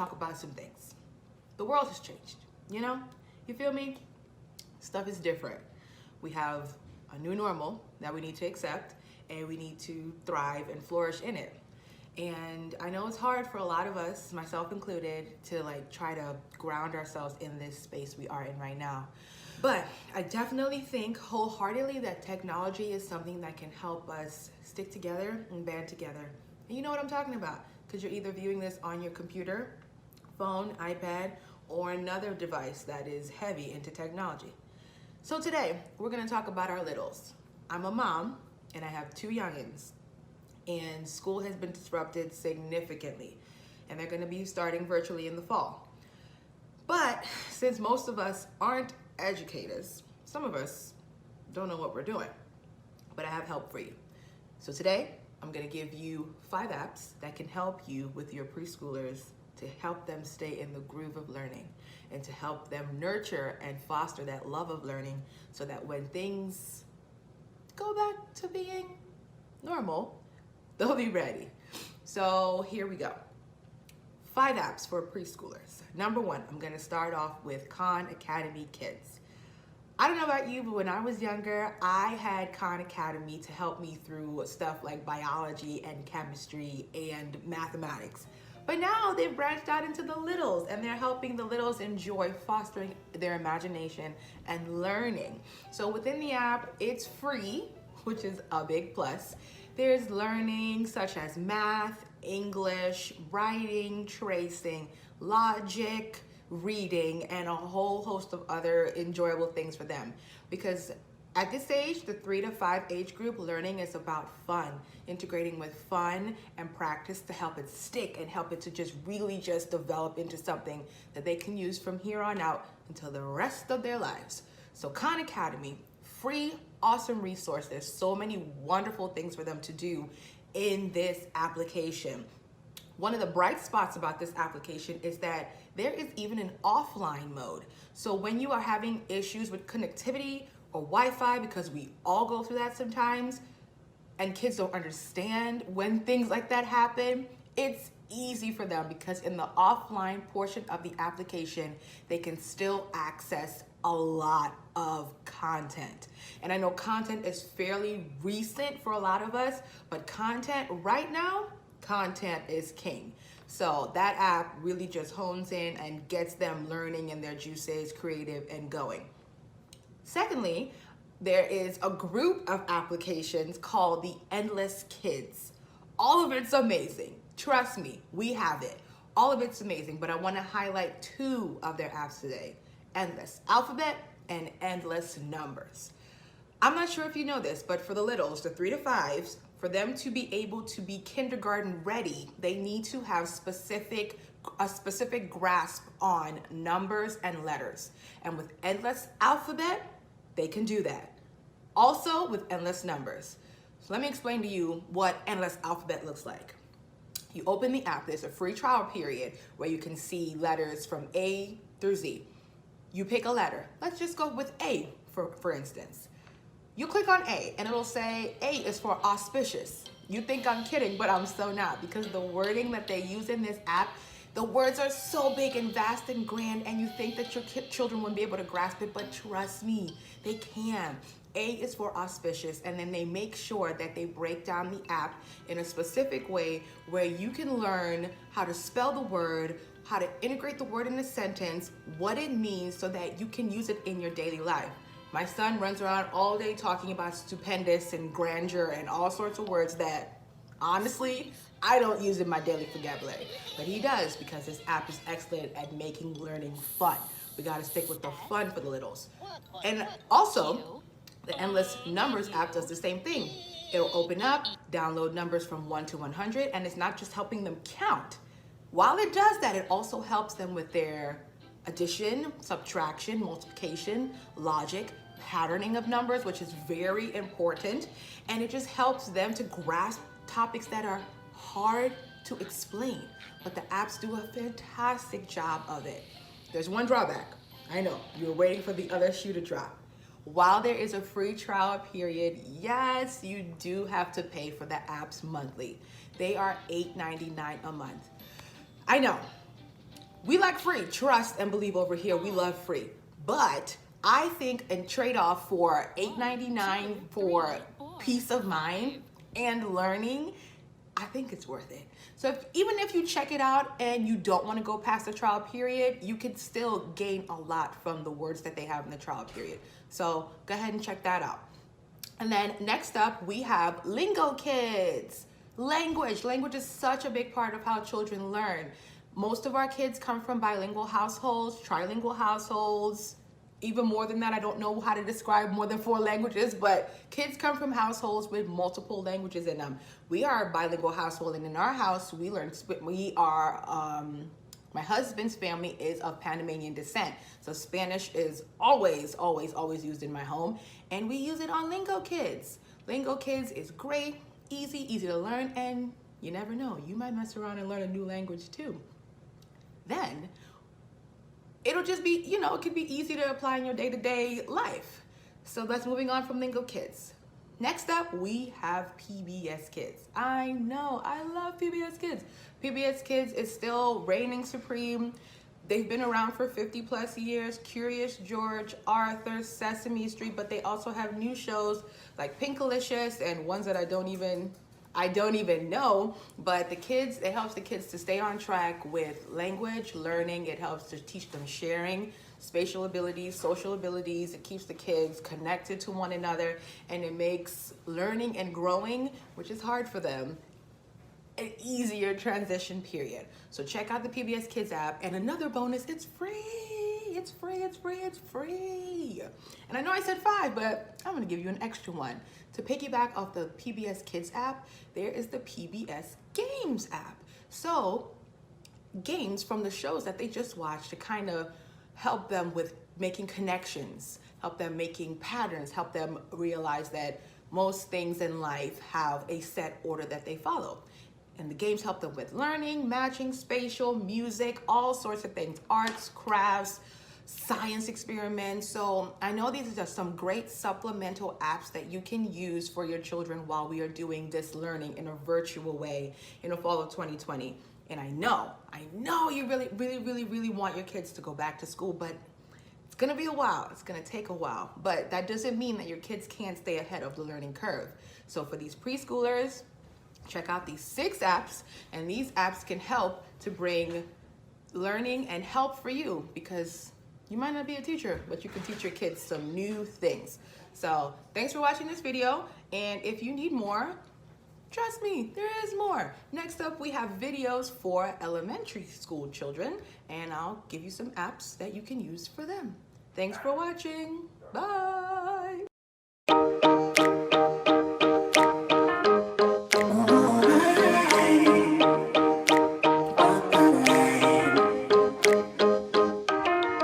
talk about some things. The world has changed, you know? You feel me? Stuff is different. We have a new normal that we need to accept, and we need to thrive and flourish in it. And I know it's hard for a lot of us, myself included, to like try to ground ourselves in this space we are in right now. But I definitely think wholeheartedly that technology is something that can help us stick together and band together. And you know what I'm talking about, because you're either viewing this on your computer, phone, iPad, or another device that is heavy into technology. So today, we're gonna talk about our littles. I'm a mom, and I have 2 youngins, and school has been disrupted significantly, and they're gonna be starting virtually in the fall. But since most of us aren't educators, some of us don't know what we're doing, but I have help for you. So today, I'm gonna give you 5 apps that can help you with your preschoolers to help them stay in the groove of learning and to help them nurture and foster that love of learning so that when things go back to being normal, they'll be ready. So here we go. 5 apps for preschoolers. Number 1, I'm gonna start off with Khan Academy Kids. I don't know about you, but when I was younger, I had Khan Academy to help me through stuff like biology and chemistry and mathematics. But now they've branched out into the littles, and they're helping the littles enjoy fostering their imagination and learning. So within the app, it's free, which is a big plus. There's learning such as math, English, writing, tracing, logic, reading, and a whole host of other enjoyable things for them. Because at this age, the 3 to 5 age group, learning is about fun, integrating with fun and practice to help it stick and help it to just really just develop into something that they can use from here on out until the rest of their lives. So Khan Academy, free, awesome resource. There's so many wonderful things for them to do in this application. One of the bright spots about this application is that there is even an offline mode. So when you are having issues with connectivity or Wi-Fi, because we all go through that sometimes, and kids don't understand when things like that happen, it's easy for them because in the offline portion of the application, they can still access a lot of content. And I know content is fairly recent for a lot of us, but content right now, content is king. So that app really just hones in and gets them learning and their juices, creative and going. Secondly, there is a group of applications called the Endless Kids. All of it's amazing. Trust me, we have it. All of it's amazing, but I want to highlight 2 of their apps today. Endless Alphabet and Endless Numbers. I'm not sure if you know this, but for the littles, the 3 to 5s, for them to be able to be kindergarten ready, they need to have a specific grasp on numbers and letters. And with Endless Alphabet, they can do that. Also with Endless Numbers. So let me explain to you what Endless Alphabet looks like. You open the app, there's a free trial period where you can see letters from A through Z. You pick a letter. Let's just go with A, for instance. You click on A and it'll say A is for auspicious. You think I'm kidding, but I'm so not, because the wording that they use in this app, the words are so big and vast and grand, and you think that your children wouldn't be able to grasp it, but trust me, they can. A is for auspicious, and then they make sure that they break down the app in a specific way where you can learn how to spell the word, how to integrate the word in a sentence, what it means so that you can use it in your daily life. My son runs around all day talking about stupendous and grandeur and all sorts of words that, honestly, I don't use in my daily vocabulary. But he does, because this app is excellent at making learning fun. We gotta stick with the fun for the littles. And also, the Endless Numbers app does the same thing. It'll open up, download numbers from 1 to 100, and it's not just helping them count. While it does that, it also helps them with their addition, subtraction, multiplication, logic, patterning of numbers, which is very important. And it just helps them to grasp topics that are hard to explain. But the apps do a fantastic job of it. There's one drawback. I know, you're waiting for the other shoe to drop. While there is a free trial period, yes, you do have to pay for the apps monthly. They are $8.99 a month. I know, We like free. Trust and believe over here. We love free. But I think in trade-off for $8.99 for peace of mind and learning, I think it's worth it. So even if you check it out and you don't want to go past the trial period, you can still gain a lot from the words that they have in the trial period. So go ahead and check that out. And then next up, we have LingoKids. Language. Language is such a big part of how children learn. Most of our kids come from bilingual households, trilingual households. Even more than that, I don't know how to describe more than 4 languages, but kids come from households with multiple languages in them. We are a bilingual household, and in our house, my husband's family is of Panamanian descent. So Spanish is always, always, always used in my home, and we use it on LingoKids. LingoKids is great, easy to learn, and you never know, you might mess around and learn a new language too. Then, it'll just be, it could be easy to apply in your day-to-day life. So that's moving on from LingoKids. Next up, we have PBS Kids. I know, I love PBS Kids. PBS Kids is still reigning supreme. They've been around for 50 plus years. Curious George, Arthur, Sesame Street, but they also have new shows like Pinkalicious and ones that I don't even know, but it helps the kids to stay on track with language, learning. It helps to teach them sharing, spatial abilities, social abilities. It keeps the kids connected to one another, and it makes learning and growing, which is hard for them, an easier transition period. So check out the PBS Kids app, and another bonus, it's free. It's free, it's free, it's free. And I know I said 5, but I'm gonna give you an extra one. To piggyback off the PBS Kids app, there is the PBS Games app. So games from the shows that they just watched to kind of help them with making connections, help them making patterns, help them realize that most things in life have a set order that they follow. And the games help them with learning, matching, spatial, music, all sorts of things, arts, crafts, science experiments. So I know these are just some great supplemental apps that you can use for your children while we are doing this learning in a virtual way in the fall of 2020. And I know you really want your kids to go back to school, but it's gonna be a while. It's gonna take a while, but that doesn't mean that your kids can't stay ahead of the learning curve. So for these preschoolers, check out these 6 apps, and these apps can help to bring learning and help for you, because you might not be a teacher, but you can teach your kids some new things. So thanks for watching this video, and if you need more, trust me, there is more. Next up, we have videos for elementary school children, and I'll give you some apps that you can use for them. Thanks for watching. Bye.